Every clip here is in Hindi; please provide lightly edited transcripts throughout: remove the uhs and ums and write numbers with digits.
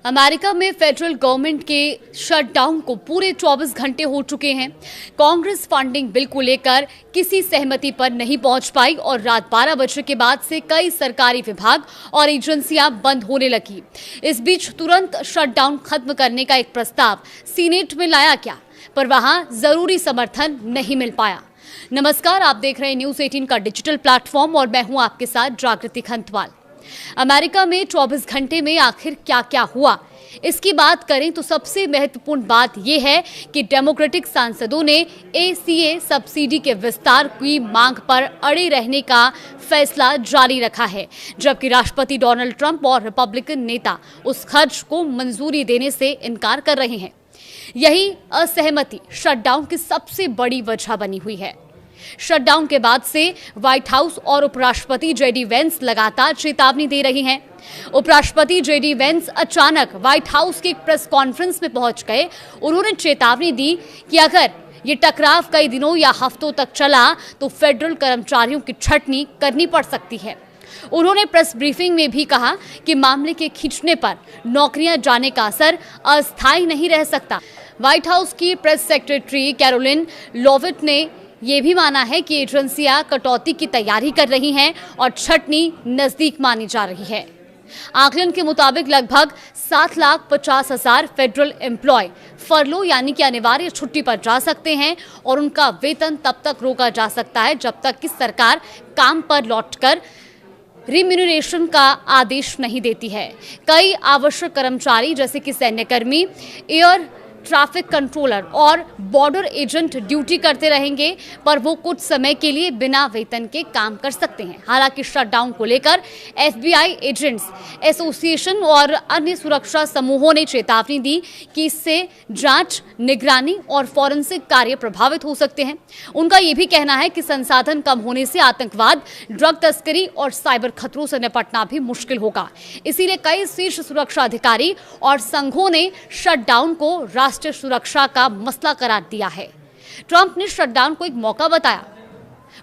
अमेरिका में फेडरल गवर्नमेंट के शटडाउन को पूरे 24 घंटे हो चुके हैं। कांग्रेस फंडिंग बिल को लेकर किसी सहमति पर नहीं पहुंच पाई और रात 12 बजे के बाद से कई सरकारी विभाग और एजेंसियां बंद होने लगी। इस बीच तुरंत शटडाउन खत्म करने का एक प्रस्ताव सीनेट में लाया गया, पर वहां जरूरी समर्थन नहीं मिल पाया। नमस्कार, आप देख रहे हैं न्यूज़ 18 का डिजिटल प्लेटफॉर्म और मैं हूं आपके साथ जागृति खंतवाल। अमेरिका में 24 घंटे में आखिर क्या क्या हुआ, इसकी बात करें तो सबसे महत्वपूर्ण बात यह है कि डेमोक्रेटिक सांसदों ने ACA सब्सिडी के विस्तार की मांग पर अड़े रहने का फैसला जारी रखा है, जबकि राष्ट्रपति डोनाल्ड ट्रंप और रिपब्लिकन नेता उस खर्च को मंजूरी देने से इनकार कर रहे हैं। यही असहमति शटडाउन की सबसे बड़ी वजह बनी हुई है। शटडाउन के बाद से व्हाइट हाउस और उपराष्ट्रपति JD वेंस लगातार चेतावनी दे रहे हैं। उपराष्ट्रपति JD वेंस अचानक व्हाइट हाउस की एक प्रेस कॉन्फ्रेंस में पहुंच गए। उन्होंने चेतावनी दी कि अगर ये टकराव कई दिनों या हफ्तों तक चला तो फेडरल कर्मचारियों की छटनी करनी पड़ सकती है। उन्होंने प्रेस ब्रीफिंग में भी कहा कि मामले के खींचने पर नौकरियां जाने का असर अस्थायी नहीं रह सकता। व्हाइट हाउस की प्रेस सेक्रेटरी कैरोलिन लोविट ने ये भी माना है कि एजेंसियां कटौती की तैयारी कर रही हैं और छटनी नजदीक मानी जा रही है। आकलन के मुताबिक लगभग 7,50,000 फेडरल एम्प्लॉय फरलो यानी कि अनिवार्य छुट्टी पर जा सकते हैं और उनका वेतन तब तक रोका जा सकता है जब तक कि सरकार काम पर लौटकर रिम्यूनरेशन का आदेश नहीं देती है। कई आवश्यक कर्मचारी जैसे कि सैन्यकर्मी, एयर ट्रैफिक कंट्रोलर और बॉर्डर एजेंट ड्यूटी करते रहेंगे, पर वो कुछ समय के लिए बिना वेतन के काम कर सकते हैं। हालांकि शटडाउन को लेकर FBI एजेंट्स एसोसिएशन और अन्य सुरक्षा समूहों ने चेतावनी दी कि इससे जांच, निगरानी और फॉरेंसिक कार्य प्रभावित हो सकते हैं। उनका ये भी कहना है कि संसाधन कम होने से आतंकवाद, ड्रग तस्करी और साइबर खतरों से निपटना भी मुश्किल होगा। इसीलिए कई शीर्ष सुरक्षा अधिकारी और संघों ने शटडाउन को राष्ट्रीय सुरक्षा का मसला करार दिया है। ट्रंप ने शटडाउन को एक मौका बताया।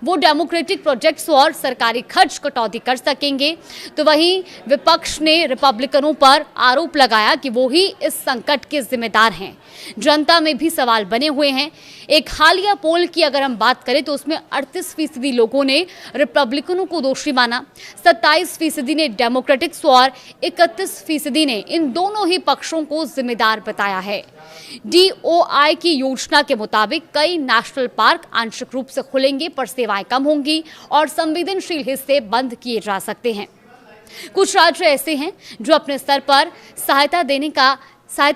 वो डेमोक्रेटिक प्रोजेक्ट्स और सरकारी खर्च कटौती कर सकेंगे, तो वहीं विपक्ष ने रिपब्लिकनों पर आरोप लगाया कि वो ही इस संकट के जिम्मेदार हैं। जनता में भी सवाल बने हुए हैं। एक हालिया पोल की अगर हम बात करें तो उसमें 38% लोगों ने रिपब्लिकनों को दोषी माना, 27% ने डेमोक्रेटिक्स और 31% ने इन दोनों ही पक्षों को जिम्मेदार बताया है। DOI की योजना के मुताबिक कई नेशनल पार्क आंशिक रूप से खुलेंगे, पर सेवाएं कम होंगी और संवेदनशील हिस्से बंद किए जा सकते हैं। कुछ राज्य ऐसे हैं जो अपने स्तर पर सहायता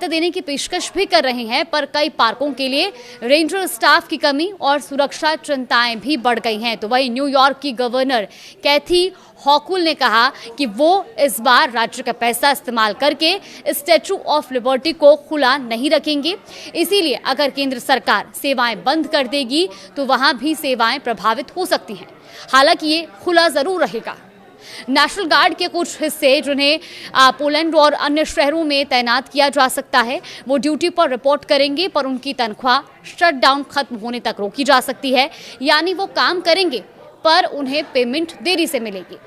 देने की पेशकश भी कर रहे हैं, पर कई पार्कों के लिए रेंजर स्टाफ की कमी और सुरक्षा चिंताएं भी बढ़ गई हैं। तो वहीं न्यूयॉर्क की गवर्नर कैथी हॉकुल ने कहा कि वो इस बार राज्य का पैसा इस्तेमाल करके स्टैचू ऑफ लिबर्टी को खुला नहीं रखेंगे। इसीलिए अगर केंद्र सरकार सेवाएं बंद कर देगी तो वहां भी सेवाएं प्रभावित हो सकती हैं। हालांकि ये खुला जरूर रहेगा। नेशनल गार्ड के कुछ हिस्से जिन्हें पोलैंड और अन्य शहरों में तैनात किया जा सकता है, वो ड्यूटी पर रिपोर्ट करेंगे, पर उनकी तनख्वाह शटडाउन खत्म होने तक रोकी जा सकती है। यानी वो काम करेंगे पर उन्हें पेमेंट देरी से मिलेगी।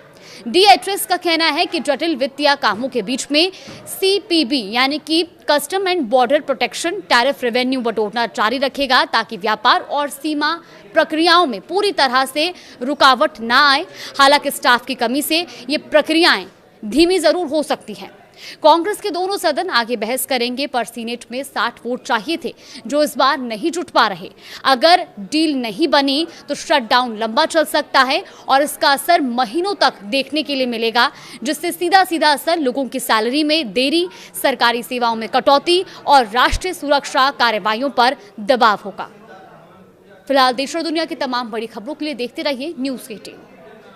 DHS का कहना है कि जटिल वित्तीय कामों के बीच में CPB यानी कि custom and border protection tariff revenue बटोरना जारी रखेगा, ताकि व्यापार और सीमा प्रक्रियाओं में पूरी तरह से रुकावट ना आए। हालांकि स्टाफ की कमी से ये प्रक्रियाएं धीमी जरूर हो सकती हैं। कांग्रेस के दोनों सदन आगे बहस करेंगे, पर सीनेट में 60 वोट चाहिए थे, जो इस बार नहीं जुट पा रहे। अगर डील नहीं बनी तो शटडाउन लंबा चल सकता है और इसका असर महीनों तक देखने के लिए मिलेगा, जिससे सीधा सीधा असर लोगों की सैलरी में देरी, सरकारी सेवाओं में कटौती और राष्ट्रीय सुरक्षा कार्रवाइयों पर दबाव होगा। फिलहाल देश और दुनिया की तमाम बड़ी खबरों के लिए देखते रहिए न्यूज़ 18।